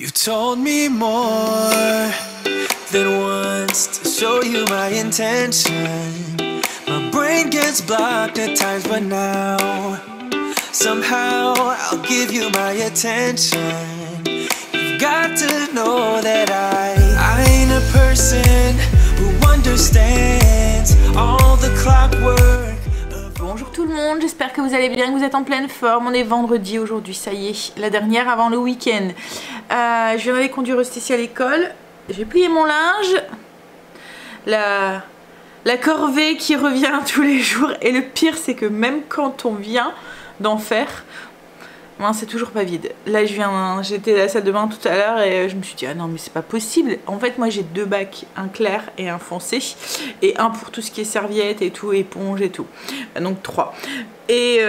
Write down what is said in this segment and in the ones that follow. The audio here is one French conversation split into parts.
You told me more than once to show you my intention. My brain gets blocked at times, but now somehow I'll give you my attention. You've got to know that I ain't a person who understands all the clockwork. Bonjour tout le monde, j'espère que vous allez bien, que vous êtes en pleine forme. On est vendredi aujourd'hui, ça y est, la dernière avant le week-end. Je viens d'aller conduire Stécie à l'école, j'ai plié mon linge, la corvée qui revient tous les jours. Et le pire c'est que même quand on vient d'en faire, c'est toujours pas vide. Là j'étais à la salle de bain tout à l'heure et je me suis dit ah non mais c'est pas possible. En fait moi j'ai deux bacs, un clair et un foncé, et un pour tout ce qui est serviettes et tout, éponge et tout, donc 3. Et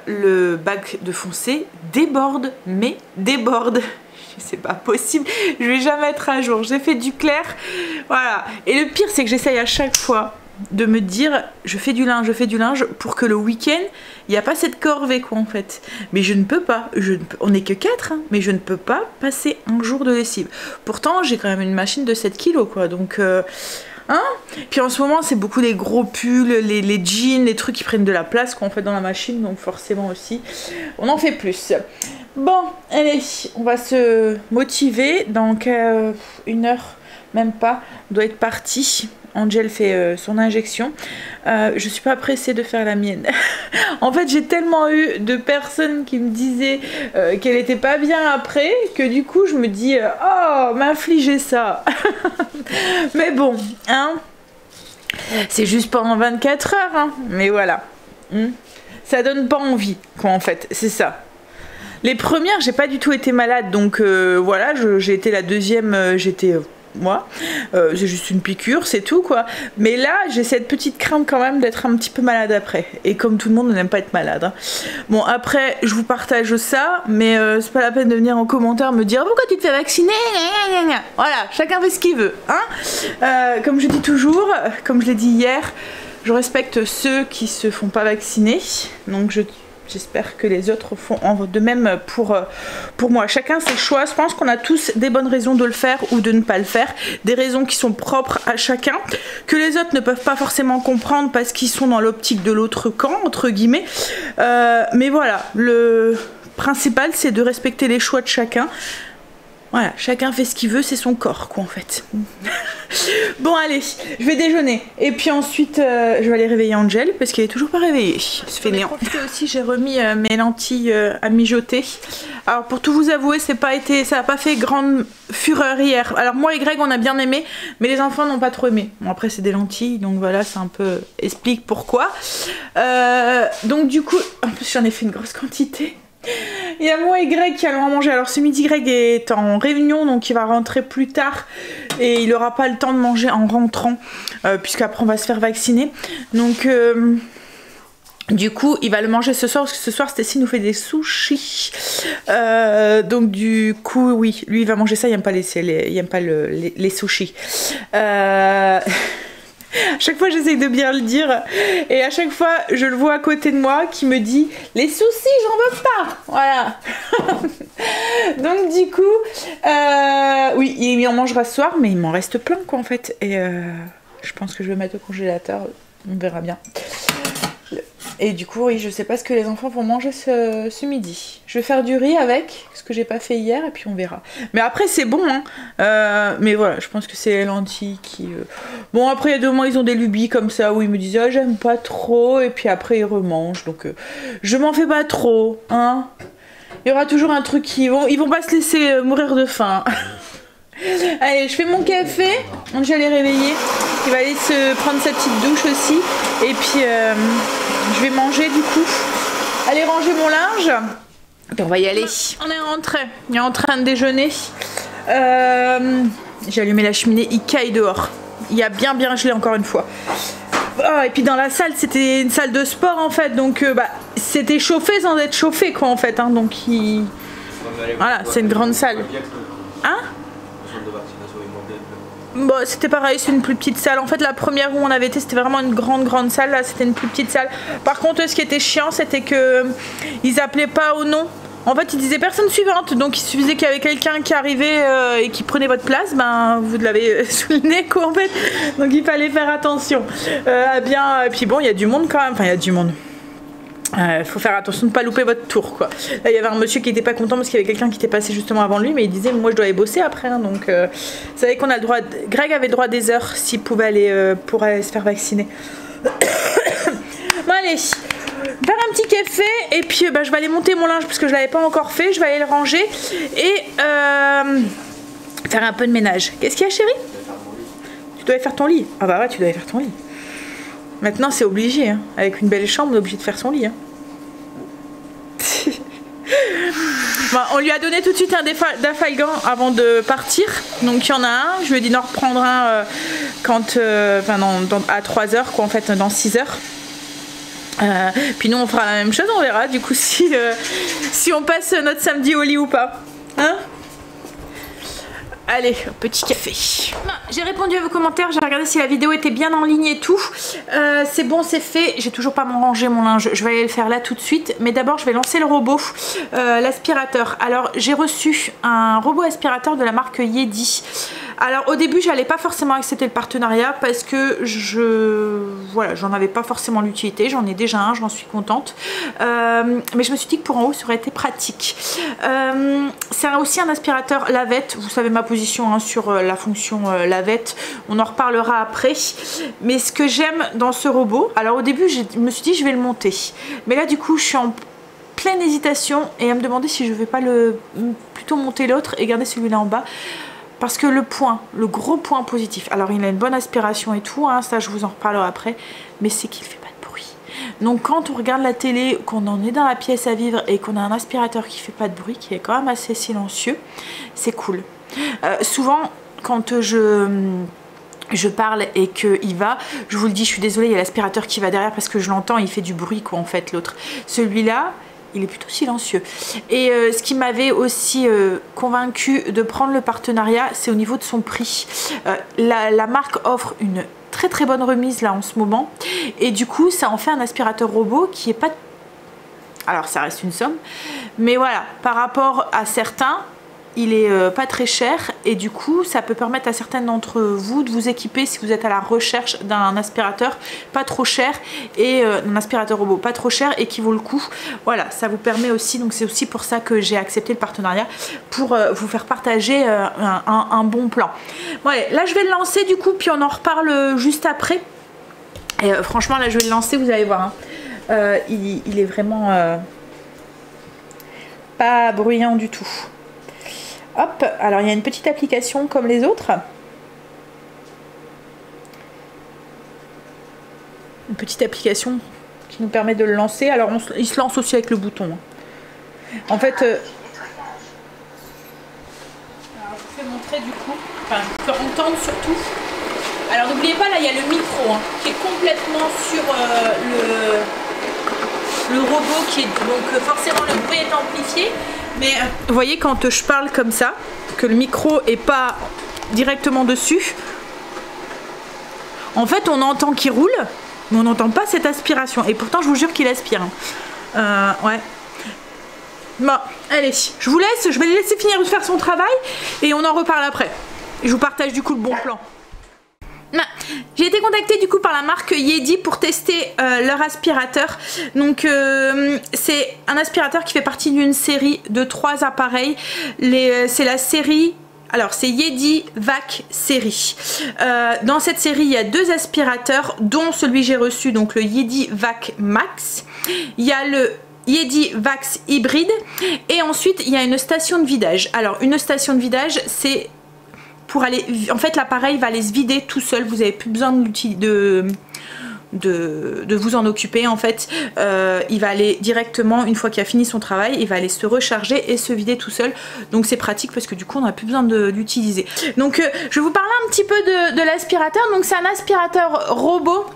le bac de foncé déborde, mais déborde. C'est pas possible, je vais jamais être à jour. J'ai fait du clair, voilà. Et le pire c'est que j'essaye à chaque fois de me dire je fais du linge pour que le week-end il n'y a pas cette corvée quoi en fait. Mais je ne peux pas, on n'est que 4 hein, mais je ne peux pas passer un jour de lessive. Pourtant j'ai quand même une machine de 7 kg quoi, donc puis en ce moment c'est beaucoup les gros pulls, les jeans, les trucs qui prennent de la place qu'on fait dans la machine, donc forcément aussi on en fait plus. Bon allez, on va se motiver. Dans une heure même pas, on doit être parti. Angel fait son injection. Je suis pas pressée de faire la mienne. En fait j'ai tellement eu de personnes qui me disaient qu'elle était pas bien après, que du coup je me dis oh m'infliger ça. Mais bon hein, c'est juste pendant 24 heures hein. Mais voilà ça donne pas envie quoi en fait, c'est ça. Les premières j'ai pas du tout été malade, donc voilà, j'ai été la deuxième, j'étais moi, c'est juste une piqûre, c'est tout quoi. Mais là j'ai cette petite crainte quand même d'être un petit peu malade après, et comme tout le monde on n'aime pas être malade hein. Bon après je vous partage ça, mais c'est pas la peine de venir en commentaire me dire pourquoi tu te fais vacciner. Voilà, chacun fait ce qu'il veut hein. Comme je dis toujours, comme je l'ai dit hier, je respecte ceux qui se font pas vacciner, donc j'espère que les autres font de même pour moi. Chacun ses choix. Je pense qu'on a tous des bonnes raisons de le faire ou de ne pas le faire. Des raisons qui sont propres à chacun, que les autres ne peuvent pas forcément comprendre parce qu'ils sont dans l'optique de l'autre camp, entre guillemets. Mais voilà, le principal c'est de respecter les choix de chacun. Voilà, chacun fait ce qu'il veut, c'est son corps quoi en fait. Bon allez, je vais déjeuner et puis ensuite je vais aller réveiller Angel parce qu'elle est toujours pas réveillée. Se fait néant. Aussi j'ai remis mes lentilles à mijoter. Alors pour tout vous avouer, ça a pas fait grande fureur hier. Alors moi et Greg on a bien aimé, mais les enfants n'ont pas trop aimé. Bon après c'est des lentilles, donc voilà, c'est un peu explique pourquoi. Donc du coup, en plus j'en ai fait une grosse quantité. Il y a moi et Greg qui allons manger. Alors ce midi Greg est en réunion, donc il va rentrer plus tard et il n'aura pas le temps de manger en rentrant puisqu'après on va se faire vacciner. Donc du coup il va le manger ce soir parce que ce soir Stécie nous fait des sushis. Donc du coup oui, lui il va manger ça, il aime pas les sushis. À chaque fois j'essaye de bien le dire et à chaque fois je le vois à côté de moi qui me dit les soucis j'en veux pas, voilà. Donc du coup oui il en mangera ce soir, mais il m'en reste plein quoi en fait, et je pense que je vais mettre au congélateur, on verra bien. Et du coup oui, je sais pas ce que les enfants vont manger ce midi. Je vais faire du riz avec ce que j'ai pas fait hier et puis on verra. Mais après c'est bon hein. Mais voilà, je pense que c'est les lentilles qui... Bon après il y a 2 mois ils ont des lubies comme ça où ils me disent ah j'aime pas trop, et puis après ils remangent, donc je m'en fais pas trop hein. Il y aura toujours un truc ils vont pas se laisser mourir de faim. Allez, je fais mon café, j'allais réveiller, il va aller se prendre sa petite douche aussi, et puis je vais manger du coup. Aller ranger mon linge, et on va y aller. On est rentré, on est en train de déjeuner. J'ai allumé la cheminée, il caille dehors, il y a bien gelé encore une fois. Oh, et puis dans la salle, c'était une salle de sport en fait, donc c'était chauffé sans être chauffé quoi en fait hein, donc voilà, c'est une grande salle. Hein? Bon, c'était pareil, c'est une plus petite salle. En fait, la première où on avait été, c'était vraiment une grande salle. Là, c'était une plus petite salle. Par contre, ce qui était chiant, c'était que ils appelaient pas au nom. En fait, il disait personne suivante, donc il suffisait qu'il y avait quelqu'un qui arrivait et qui prenait votre place, ben vous l'avez sous le nez quoi en fait. Donc il fallait faire attention. Et puis bon, il y a du monde quand même, enfin il y a du monde. Faut faire attention de ne pas louper votre tour quoi. Là il y avait un monsieur qui était pas content parce qu'il y avait quelqu'un qui était passé justement avant lui, mais il disait moi je dois aller bosser après hein, donc vous savez qu'on a le droit Greg avait le droit des heures s'il pouvait aller pour aller se faire vacciner. Bon allez, faire un petit café et puis je vais aller monter mon linge parce que je l'avais pas encore fait, je vais aller le ranger et faire un peu de ménage. Qu'est-ce qu'il y a chérie? Tu dois faire ton lit. Ah bah ouais tu dois faire ton lit. Maintenant c'est obligé, hein. Avec une belle chambre on est obligé de faire son lit. Hein. Bon, on lui a donné tout de suite un Dafalgan avant de partir. Donc il y en a un, je lui ai dit d'en reprendre un quand, à 3h quoi en fait dans 6h. Puis nous on fera la même chose, on verra du coup si on passe notre samedi au lit ou pas. Hein? Allez, petit café. J'ai répondu à vos commentaires, j'ai regardé si la vidéo était bien en ligne et tout. C'est bon, c'est fait. J'ai toujours pas rangé mon linge. Je vais aller le faire là tout de suite. Mais d'abord, je vais lancer le robot, l'aspirateur. Alors, j'ai reçu un robot aspirateur de la marque Yedi. Alors, au début, j'allais pas forcément accepter le partenariat parce que j'en avais pas forcément l'utilité. J'en ai déjà un, j'en suis contente. Mais je me suis dit que pour en haut, ça aurait été pratique. C'est aussi un aspirateur lavette. Vous savez ma position hein, sur la fonction lavette, on en reparlera après, mais ce que j'aime dans ce robot, alors au début je me suis dit je vais le monter, mais là du coup je suis en pleine hésitation et à me demander si je vais pas plutôt monter l'autre et garder celui-là en bas, parce que le gros point positif, alors il a une bonne aspiration et tout, hein, ça je vous en reparlerai après, mais c'est qu'il fait pas de bruit. Donc quand on regarde la télé, qu'on en est dans la pièce à vivre et qu'on a un aspirateur qui fait pas de bruit, qui est quand même assez silencieux, c'est cool. Souvent quand je parle et qu'il va, je vous le dis, je suis désolée, il y a l'aspirateur qui va derrière parce que je l'entends, il fait du bruit quoi en fait l'autre. Celui-là, il est plutôt silencieux. Et ce qui m'avait aussi convaincu de prendre le partenariat, c'est au niveau de son prix. La marque offre une très très bonne remise là en ce moment. Et du coup, ça en fait un aspirateur robot qui est pas... Alors ça reste une somme, mais voilà, par rapport à certains, il est pas très cher et du coup ça peut permettre à certaines d'entre vous de vous équiper si vous êtes à la recherche d'un aspirateur pas trop cher et un aspirateur robot pas trop cher et qui vaut le coup. Voilà, ça vous permet aussi, donc c'est aussi pour ça que j'ai accepté le partenariat, pour vous faire partager un bon plan. Bon allez, là je vais le lancer du coup puis on en reparle juste après. Et franchement là je vais le lancer, vous allez voir hein. Il est vraiment pas bruyant du tout. Hop, alors il y a une petite application comme les autres. Une petite application qui nous permet de le lancer. Alors il se lance aussi avec le bouton. En fait, alors, je vous fais montrer du coup, enfin je vous fais entendre surtout. Alors n'oubliez pas là il y a le micro hein, qui est complètement sur le robot qui est donc forcément le bruit est amplifié. Mais vous voyez quand je parle comme ça, que le micro est pas directement dessus, en fait on entend qu'il roule, mais on n'entend pas cette aspiration. Et pourtant je vous jure qu'il aspire. Ouais. Bon, allez, je vous laisse, je vais le laisser finir de faire son travail et on en reparle après. Je vous partage du coup le bon plan. J'ai été contactée du coup par la marque Yedi pour tester leur aspirateur. Donc c'est un aspirateur qui fait partie d'une série de 3 appareils. C'est la série... Alors c'est Yedi Vac série. Dans cette série il y a 2 aspirateurs dont celui que j'ai reçu, donc le Yedi Vac Max. Il y a le Yedi Vax hybride et ensuite il y a une station de vidage. Alors une station de vidage c'est... pour aller, en fait l'appareil va aller se vider tout seul, vous n'avez plus besoin de vous en occuper en fait. Il va aller directement, une fois qu'il a fini son travail, il va aller se recharger et se vider tout seul, donc c'est pratique parce que du coup on n'a plus besoin de l'utiliser. Donc je vais vous parler un petit peu de l'aspirateur. Donc c'est un aspirateur robot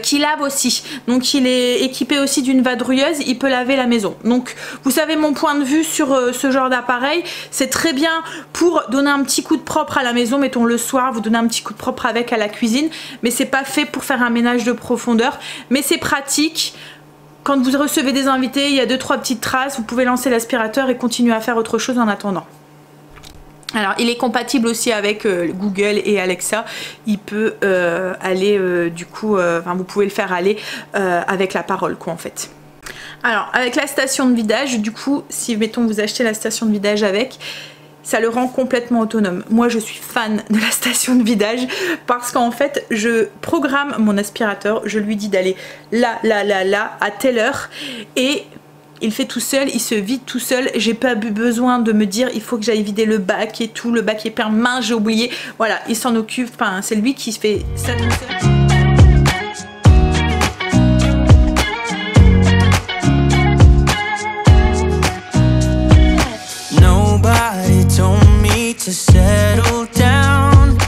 qui lave aussi, donc il est équipé aussi d'une vadrouilleuse, il peut laver la maison. Donc vous savez mon point de vue sur ce genre d'appareil, c'est très bien pour donner un petit coup de propre à la maison, mettons le soir, vous donnez un petit coup de propre avec à la cuisine, mais c'est pas fait pour faire un ménage de profondeur, mais c'est pratique quand vous recevez des invités, il y a 2-3 petites traces, vous pouvez lancer l'aspirateur et continuer à faire autre chose en attendant. Alors il est compatible aussi avec Google et Alexa, il peut aller du coup, vous pouvez le faire aller avec la parole quoi en fait. Alors avec la station de vidage, du coup si mettons vous achetez la station de vidage avec, ça le rend complètement autonome. Moi je suis fan de la station de vidage parce qu'en fait je programme mon aspirateur, je lui dis d'aller là, à telle heure et il fait tout seul, il se vide tout seul, j'ai pas eu besoin de me dire il faut que j'aille vider le bac et tout, le bac est plein, mince j'ai oublié, voilà il s'en occupe, enfin c'est lui qui fait ça tout seul. Nobody told me to settle down.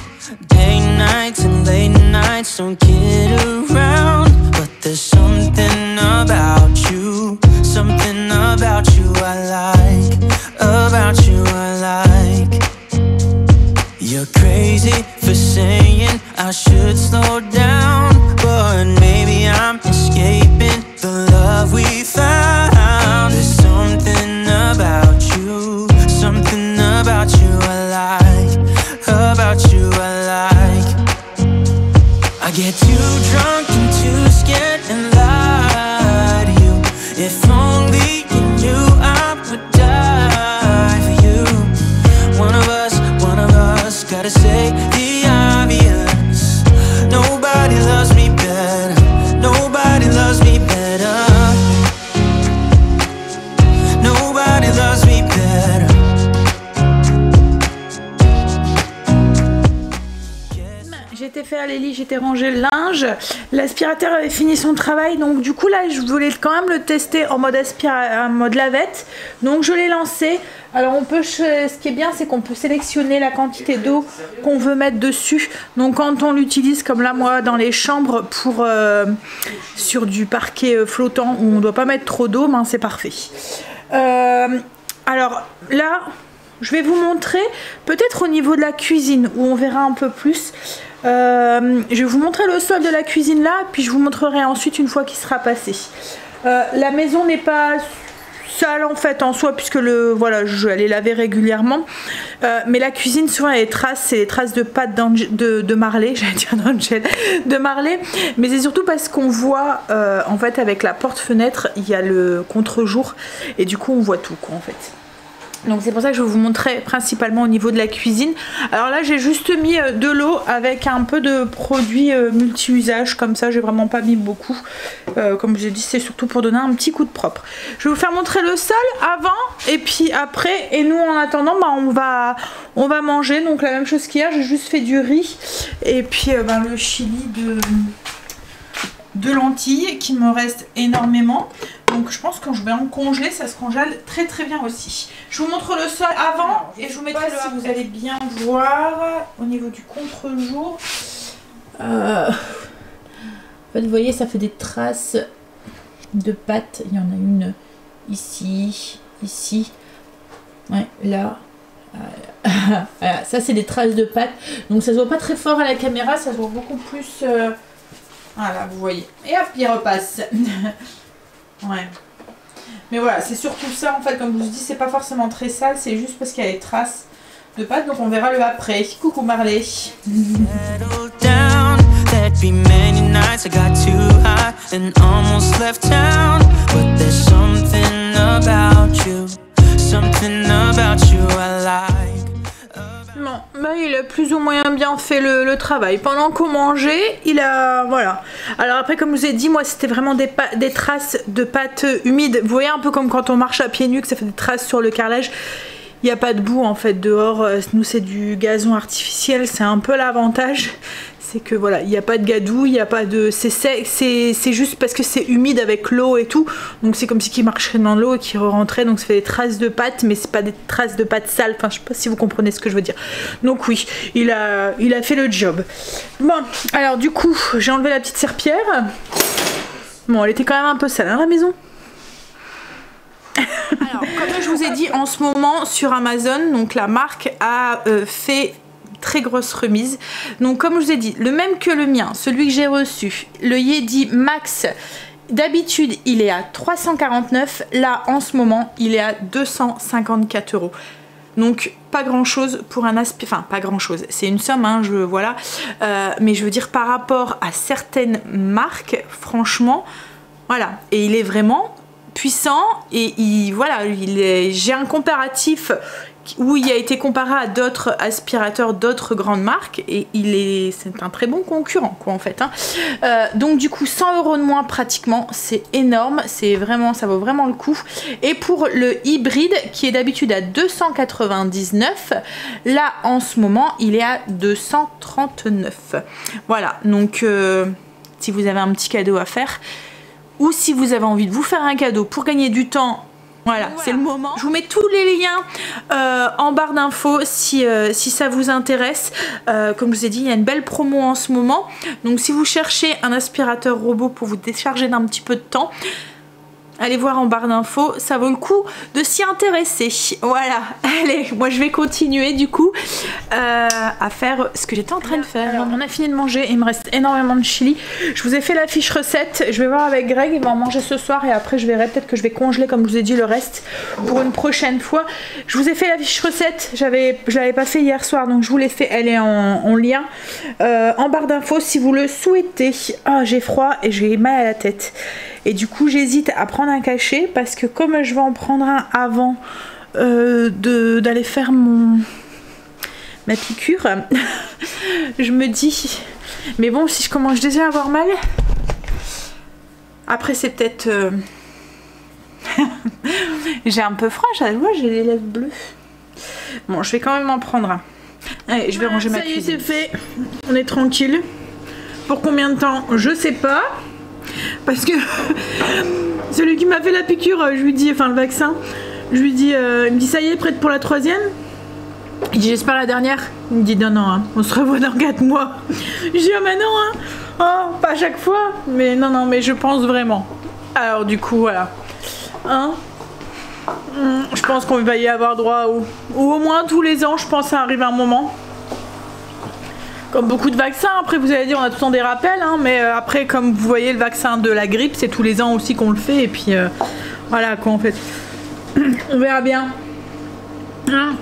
Day nights and late nights don't get around, but there's something about you. Something about you I like, about you I like. You're crazy for saying I should slow down, but maybe I'm escaping the love we found. There's something about you, something about you I like, about you I like. I get too drunk and too scared and lie to you. If only you knew I would die for you. One of us gotta say the obvious. Nobody loves me better. Nobody loves me better. Nobody loves me better. J'étais faire les lits, j'étais rangé le linge, l'aspirateur avait fini son travail, donc du coup là je voulais quand même le tester en mode en mode lavette, donc je l'ai lancé. Alors on peut, ce qui est bien c'est qu'on peut sélectionner la quantité d'eau qu'on veut mettre dessus, donc quand on l'utilise comme là moi dans les chambres pour sur du parquet flottant où on ne doit pas mettre trop d'eau, ben c'est parfait. Alors là je vais vous montrer peut-être au niveau de la cuisine où on verra un peu plus. Je vais vous montrer le sol de la cuisine là, puis je vous montrerai ensuite une fois qu'il sera passé. La maison n'est pas sale en fait en soi puisque voilà, je vais aller laver régulièrement, mais la cuisine souvent il y a des traces, c'est des traces de pâte de Marley, j'allais dire d'Angel, de Marley, mais c'est surtout parce qu'on voit en fait avec la porte-fenêtre il y a le contre-jour et du coup on voit tout quoi en fait. Donc c'est pour ça que je vais vous montrer principalement au niveau de la cuisine. Alors là j'ai juste mis de l'eau avec un peu de produits multi-usage, comme ça j'ai vraiment pas mis beaucoup. Comme je vous ai dit c'est surtout pour donner un petit coup de propre. Je vais vous faire montrer le sol avant et puis après, et nous en attendant bah, on va manger. Donc la même chose qu'hier, j'ai juste fait du riz et puis le chili de lentilles qui me reste énormément. Donc je pense que quand je vais en congeler, ça se congèle très très bien aussi. Je vous montre le sol avant et je vous mettrai le si vous allez bien voir au niveau du contre-jour. En fait, vous voyez, ça fait des traces de pâte. Il y en a une ici, ici, ouais, là. Voilà, ça c'est des traces de pâte. Donc ça se voit pas très fort à la caméra, ça se voit beaucoup plus. Voilà, vous voyez. Et hop, il repasse. Ouais. Mais voilà, c'est surtout ça en fait, comme je vous dis, c'est pas forcément très sale, c'est juste parce qu'il y a des traces de pâte, donc on verra le après. Coucou Marley. Bon, bah il a plus ou moins bien fait le travail. Pendant qu'on mangeait, il a... Voilà. Alors après, comme je vous ai dit, moi c'était vraiment des traces de pâte humide. Vous voyez un peu comme quand on marche à pieds nus, que ça fait des traces sur le carrelage. Il n'y a pas de boue en fait dehors. Nous c'est du gazon artificiel, c'est un peu l'avantage. C'est que voilà, il n'y a pas de gadou, il n'y a pas de... C'est juste parce que c'est humide avec l'eau et tout. Donc c'est comme si il marchait dans l'eau et qu'il re-rentrait. Donc ça fait des traces de pâte, mais c'est pas des traces de pâte sale. Enfin, je sais pas si vous comprenez ce que je veux dire. Donc oui, il a fait le job. Bon, alors du coup, j'ai enlevé la petite serpillière. Bon, elle était quand même un peu sale, hein, la maison. Alors, comme je vous ai dit, en ce moment, sur Amazon, donc la marque a fait... très grosse remise. Donc comme je vous ai dit, le même que le mien, celui que j'ai reçu, le Yeti Max d'habitude il est à 349, là en ce moment il est à 254 €. Donc pas grand chose pour un aspirateur, enfin pas grand chose, c'est une somme, hein, voilà. Mais je veux dire par rapport à certaines marques, franchement, voilà. Et il est vraiment puissant et voilà, j'ai un comparatif où il a été comparé à d'autres aspirateurs d'autres grandes marques et c'est un très bon concurrent quoi en fait, hein. Donc du coup 100 € de moins pratiquement, c'est énorme, c'est vraiment, ça vaut vraiment le coup. Et pour le hybride qui est d'habitude à 299, là en ce moment il est à 239. Voilà, donc si vous avez un petit cadeau à faire ou si vous avez envie de vous faire un cadeau pour gagner du temps, voilà, c'est le moment. Je vous mets tous les liens en barre d'infos si ça vous intéresse. Comme je vous ai dit, il y a une belle promo en ce moment. Donc si vous cherchez un aspirateur robot pour vous décharger d'un petit peu de temps, allez voir en barre d'infos, ça vaut le coup de s'y intéresser. Voilà, allez, moi je vais continuer du coup à faire ce que j'étais en train de faire. Alors, on a fini de manger, il me reste énormément de chili. Je vous ai fait la fiche recette, je vais voir avec Greg, il va en manger ce soir et après je verrai, peut-être que je vais congeler comme je vous ai dit le reste pour une prochaine fois. Je vous ai fait la fiche recette, je l'avais pas fait hier soir donc je vous l'ai fait, elle est en lien en barre d'infos si vous le souhaitez. Ah, j'ai froid et j'ai mal à la tête. Et du coup j'hésite à prendre un cachet parce que comme je vais en prendre un avant d'aller faire ma piqûre, je me dis, mais bon si je commence déjà à avoir mal, après c'est peut-être... j'ai un peu froid, j'ai les lèvres bleues. Bon je vais quand même en prendre un. Allez, je vais ranger ma cuisine. Ça y est, c'est fait, on est tranquille. Pour combien de temps je sais pas. Parce que celui qui m'a fait la piqûre, je lui dis, enfin le vaccin, je lui dis, il me dit ça y est, prête pour la 3e? Il dit j'espère la dernière. Il me dit non non, hein, on se revoit dans 4 mois. Je dis oh mais non, hein, oh, pas à chaque fois, mais non non, mais je pense vraiment. Alors du coup voilà, hein, je pense qu'on va y avoir droit ou au moins tous les ans, je pense ça arrive un moment. Comme beaucoup de vaccins, après vous allez dire on a tout le temps des rappels, hein, mais après comme vous voyez le vaccin de la grippe c'est tous les ans aussi qu'on le fait et puis voilà quoi en fait. On verra bien hein,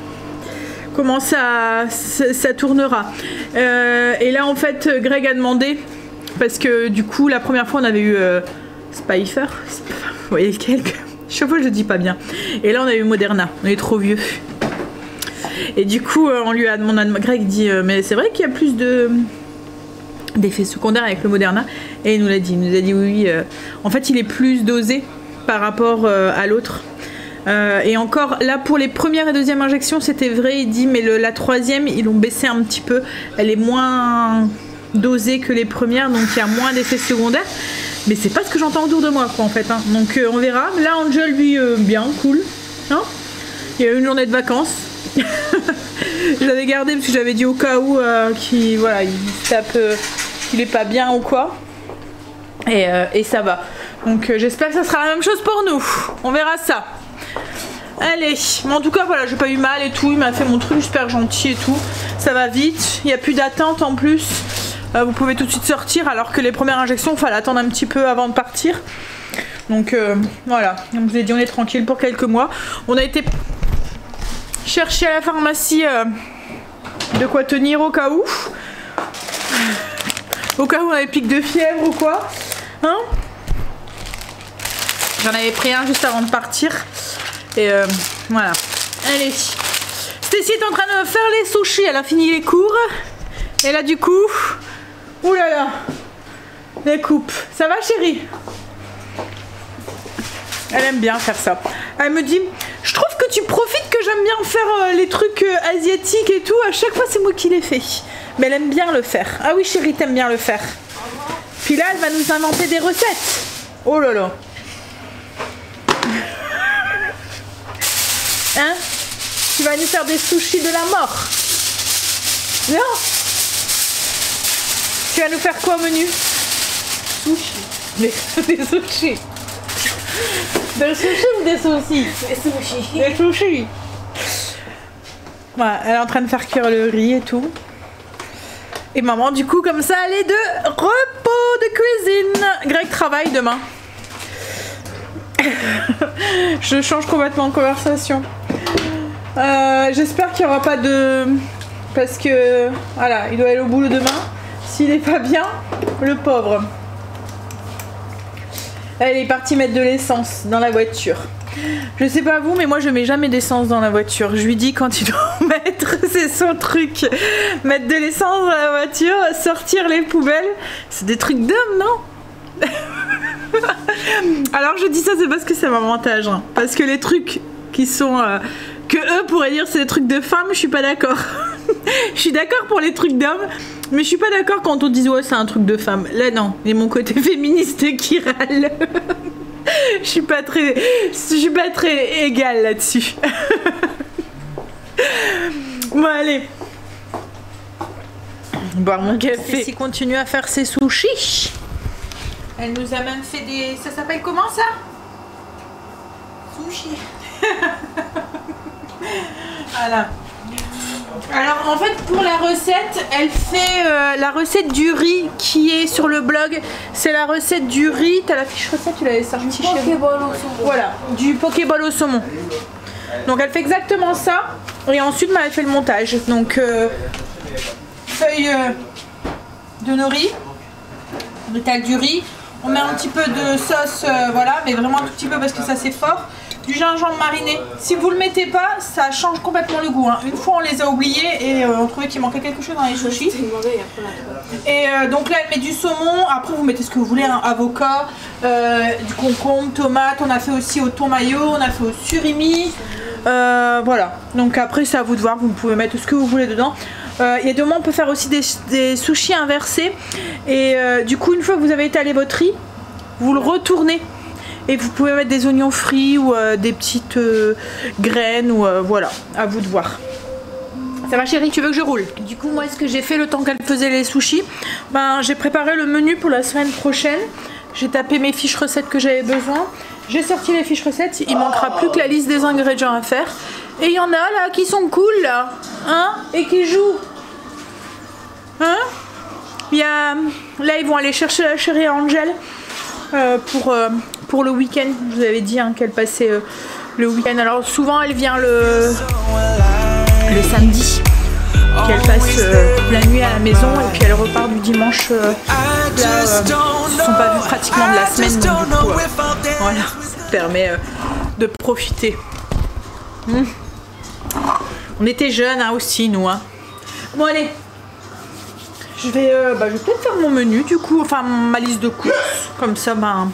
comment ça tournera. Et là en fait Greg a demandé, parce que du coup la première fois on avait eu Spifer, vous voyez lequel, chaque fois je le dis pas bien, et là on a eu Moderna, on est trop vieux. Et du coup on lui a demandé, Greg dit mais c'est vrai qu'il y a plus d'effets secondaires avec le Moderna, et il nous a dit oui, en fait il est plus dosé par rapport à l'autre, et encore là pour les premières et deuxièmes injections c'était vrai, il dit mais la 3e ils l'ont baissé un petit peu, elle est moins dosée que les premières donc il y a moins d'effets secondaires, mais c'est pas ce que j'entends autour de moi quoi en fait, hein. Donc on verra. Là Angel lui bien cool, hein, il y a eu une journée de vacances. Je l'avais gardé parce que j'avais dit au cas où qu'il voilà, il tape, qu'il est pas bien ou quoi, et ça va. Donc j'espère que ça sera la même chose pour nous, on verra ça. Allez, mais en tout cas voilà, j'ai pas eu mal et tout, il m'a fait mon truc super gentil et tout, ça va vite, il n'y a plus d'attente en plus, vous pouvez tout de suite sortir, alors que les premières injections il fallait attendre un petit peu avant de partir. Donc voilà, comme je vous ai dit on est tranquille pour quelques mois. On a été chercher à la pharmacie de quoi tenir au cas où on avait pic de fièvre ou quoi, hein. J'en avais pris un juste avant de partir et voilà. Allez, Stacy est en train de faire les sushis, elle a fini les cours et là du coup oulala les coupes, ça va chérie? Elle aime bien faire ça. Elle me dit je trouve que tu profites que j'aime bien faire les trucs asiatiques et tout. À chaque fois c'est moi qui les fais. Mais elle aime bien le faire. Ah oui chérie, t'aimes bien le faire. Puis là elle va nous inventer des recettes. Oh là là. Hein? Tu vas nous faire des sushis de la mort. Non? Tu vas nous faire quoi au menu? Sushi. Des sushis. Des sushis ou des saucisses? Des sushis. Des sushis. Voilà, elle est en train de faire cuire le riz et tout. Et maman, du coup, comme ça, elle est de repos de cuisine. Greg travaille demain. Je change complètement de conversation. J'espère qu'il n'y aura pas de... Parce que, voilà, il doit aller au boulot demain. S'il n'est pas bien, le pauvre. Elle est partie mettre de l'essence dans la voiture. Je sais pas vous, mais moi je mets jamais d'essence dans la voiture. Je lui dis quand il doit mettre, c'est son truc. Mettre de l'essence dans la voiture, sortir les poubelles. C'est des trucs d'hommes, non? Alors je dis ça, c'est parce que c'est un avantage. Hein. Parce que les trucs qui sont... que eux pourraient dire c'est des trucs de femmes, je suis pas d'accord. Je suis d'accord pour les trucs d'hommes, mais je suis pas d'accord quand on dit ouais c'est un truc de femme. Là non, il y a mon côté féministe qui râle. Je suis pas très égale là-dessus. Bon allez, boire mon café. S'il continue à faire ses sushis. Elle nous a même fait des... Ça s'appelle comment ça? Sushi. Voilà. Alors en fait pour la recette, elle fait la recette du riz qui est sur le blog. C'est la recette du riz. T'as la fiche recette, tu l'avais sortie chez vous. Voilà, du pokéball au saumon. Donc elle fait exactement ça. Et ensuite elle fait le montage. Donc feuille de nori, l'étal du riz. On met un petit peu de sauce, voilà, mais vraiment un tout petit peu parce que ça c'est fort. Du gingembre mariné. Si vous le mettez pas, ça change complètement le goût. Hein. Une fois on les a oubliés et on trouvait qu'il manquait quelque chose dans les sushis. Et donc là elle met du saumon. Après vous mettez ce que vous voulez, hein. Avocat, du concombre, tomate. On a fait aussi au thon mayo, on a fait au surimi. Voilà. Donc après c'est à vous de voir. Vous pouvez mettre ce que vous voulez dedans. Et demain on peut faire aussi des sushis inversés. Et du coup une fois que vous avez étalé votre riz, vous le retournez. Et vous pouvez mettre des oignons frits ou des petites graines ou voilà, à vous de voir. Ça va chérie, tu veux que je roule? Du coup moi ce que j'ai fait le temps qu'elle faisait les sushis, ben, j'ai préparé le menu pour la semaine prochaine. J'ai tapé mes fiches recettes que j'avais besoin. J'ai sorti les fiches recettes, il manquera plus que la liste des ingrédients à faire. Et il y en a là qui sont cool là, hein, et qui jouent. Hein? Il y a... Là ils vont aller chercher la chérie Angel pour le week-end. Je vous avais dit hein, qu'elle passait le week-end. Alors souvent elle vient le samedi, qu'elle passe la nuit à la maison et puis elle repart du dimanche. Là, ils se sont pas vus pratiquement de la semaine, donc du coup voilà, ça permet de profiter. On était jeunes hein, aussi nous. Hein. Bon allez, je vais peut-être faire mon menu du coup, enfin ma liste de courses, comme ça ben...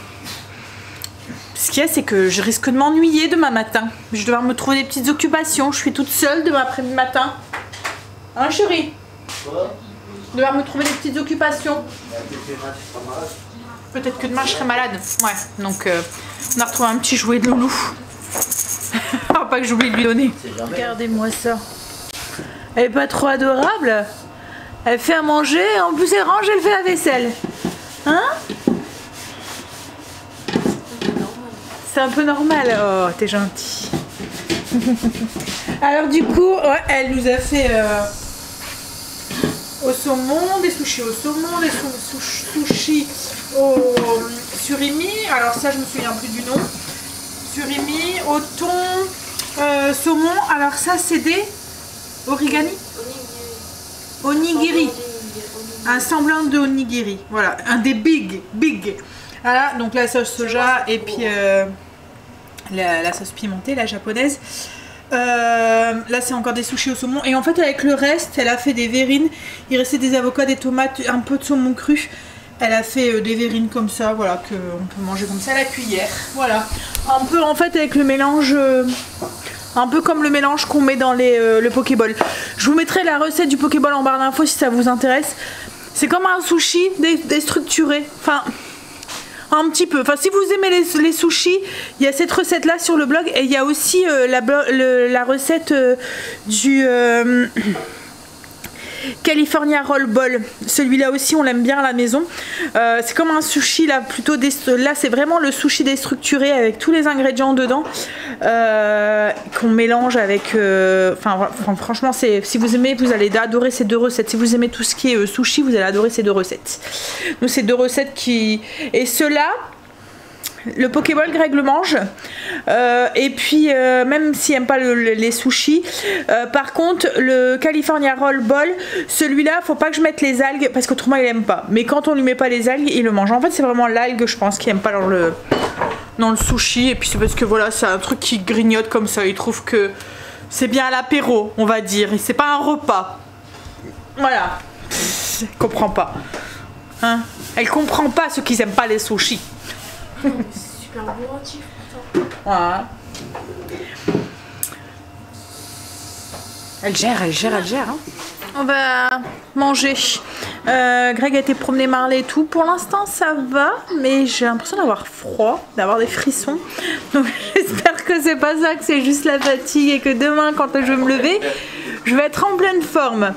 Ce qu'il y a c'est que je risque de m'ennuyer demain matin. Je vais devoir me trouver des petites occupations, je suis toute seule demain après-midi matin. Hein chérie? Je vais devoir me trouver des petites occupations. Peut-être que demain je serai malade. Ouais, donc on a retrouvé un petit jouet de loulou. Pas que j'oublie de lui donner. Regardez-moi ça. Elle est pas trop adorable? Elle fait à manger, en plus elle range, elle fait la vaisselle. Hein? C'est un peu normal. Oh, t'es gentil. Alors du coup, ouais, elle nous a fait au saumon, des sushis au saumon, des sushis au surimi. Alors ça, je me souviens plus du nom. Surimi, au thon, saumon. Alors ça, c'est des origami. Onigiri. Un semblant de onigiri. Voilà, un des big. Voilà, donc la sauce soja et puis la sauce pimentée, la japonaise. Là c'est encore des sushis au saumon. Et en fait avec le reste, elle a fait des verrines. Il restait des avocats, des tomates, un peu de saumon cru. Elle a fait des verrines comme ça, voilà, qu'on peut manger comme ça à la cuillère. Voilà, un peu en fait avec le mélange... un peu comme le mélange qu'on met dans le Pokéball. Je vous mettrai la recette du Pokéball en barre d'infos si ça vous intéresse. C'est comme un sushi déstructuré. Enfin, un petit peu. Enfin, si vous aimez les sushis, il y a cette recette là sur le blog. Et il y a aussi la recette du... California Roll Ball, celui-là aussi on l'aime bien à la maison. C'est comme un sushi là, plutôt là c'est vraiment le sushi déstructuré avec tous les ingrédients dedans qu'on mélange avec. Franchement, si vous aimez, vous allez adorer ces deux recettes. Si vous aimez tout ce qui est sushi, vous allez adorer ces deux recettes. Donc ces deux recettes qui et ceux-là. Le Pokéball, Greg le mange. Et puis, même s'il n'aime pas les sushis. Par contre, le California Roll Ball, celui-là, faut pas que je mette les algues parce qu'autrement, il aime pas. Mais quand on lui met pas les algues, il le mange. En fait, c'est vraiment l'algue, je pense, qu'il aime pas dans le sushi. Et puis, c'est parce que voilà, c'est un truc qui grignote comme ça. Il trouve que c'est bien à l'apéro, on va dire. Et c'est pas un repas. Voilà. Elle comprend pas. Hein? Elle comprend pas ceux qui aiment pas les sushis. C'est super bourratif pour ça. Voilà. Elle gère. Hein. On va manger. Greg a été promener Marley et tout. Pour l'instant, ça va, mais j'ai l'impression d'avoir froid, d'avoir des frissons. Donc j'espère que c'est pas ça, que c'est juste la fatigue et que demain, quand je vais me lever, je vais être en pleine forme.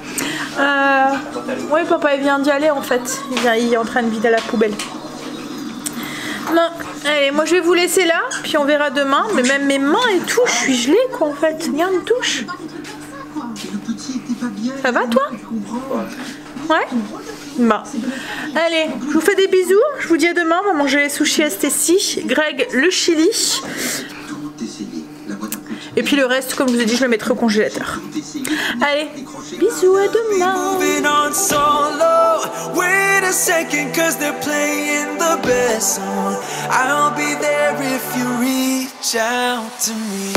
Oui, papa, il vient d'y aller en fait. Il est en train de vider la poubelle. Non, allez, moi je vais vous laisser là, puis on verra demain. Mais même mes mains et tout, je suis gelée quoi en fait. Regarde une touche. Ça va toi? Ouais? Bon. Allez, je vous fais des bisous. Je vous dis à demain. On va manger les sushis STC. Greg, le chili. Et puis le reste, comme je vous ai dit, je le mettrai au congélateur. Allez, bisous, à demain. Moving on so low. Wait a second, cause they're playing the best song. I'll be there if you reach out to me.